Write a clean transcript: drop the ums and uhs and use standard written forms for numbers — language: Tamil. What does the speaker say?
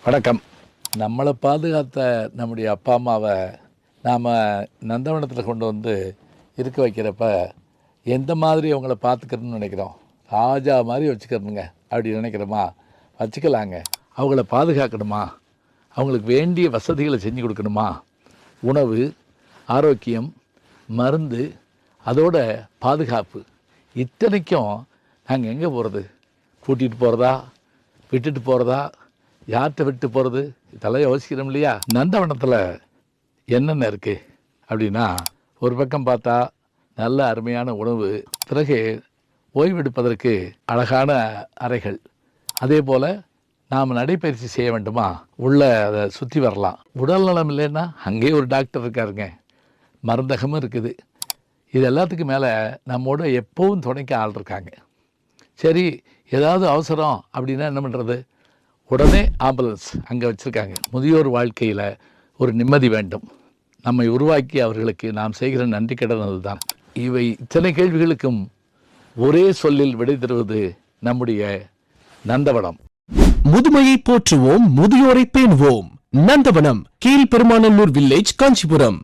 வணக்கம். நம்மளை பாதுகாத்த நம்முடைய அப்பா அம்மாவை நாம் நந்தவனத்தில் கொண்டு வந்து இருக்க வைக்கிறப்ப எந்த மாதிரி அவங்கள பார்த்துக்கிறணும்னு நினைக்கிறோம்? ராஜா மாதிரி வச்சுக்கிறணுங்க அப்படி நினைக்கிறோமா? வச்சுக்கலாங்க. அவங்கள பாதுகாக்கணுமா? அவங்களுக்கு வேண்டிய வசதிகளை செஞ்சு கொடுக்கணுமா? உணவு, ஆரோக்கியம், மருந்து, அதோட பாதுகாப்பு, இத்தனைக்கும் நாங்கள் எங்கே போகிறது? கூட்டிகிட்டு போகிறதா, விட்டுட்டு போகிறதா, யார்கிட்ட விட்டு போகிறது? இதெல்லாம் யோசிக்கிறோம் இல்லையா? நந்தவனத்தில் என்னென்ன இருக்குது அப்படின்னா, ஒரு பக்கம் பார்த்தா நல்ல அருமையான உணவு, பிறகு ஓய்வெடுப்பதற்கு அழகான அறைகள், அதே போல் நாம் நடைப்பயிற்சி செய்ய வேண்டுமா, உள்ளே அதை சுற்றி வரலாம். உடல் நலம் இல்லைன்னா அங்கேயே ஒரு டாக்டர் இருக்காருங்க, மருந்தகமும் இருக்குது. இது எல்லாத்துக்கும் மேலே நம்மோட எப்போவும் துணைக்க ஆள் இருக்காங்க. சரி, ஏதாவது அவசரம் அப்படின்னா என்ன பண்ணுறது? உடனே ஆம்புலன்ஸ் அங்கே வச்சுருக்காங்க. முதியோர் வாழ்க்கையில் ஒரு நிம்மதி வேண்டும். நம்மை உருவாக்கி அவர்களுக்கு நாம் செய்கிற நன்றி கடன் அதுதான். இவை இத்தனை கேள்விகளுக்கும் ஒரே சொல்லில் விடை தருவது நம்முடைய நந்தவனம். முதுமையை போற்றுவோம், முதியோரை பேணுவோம். நந்தவனம், கீழ்பெருமாநல்லூர் வில்லேஜ், காஞ்சிபுரம்.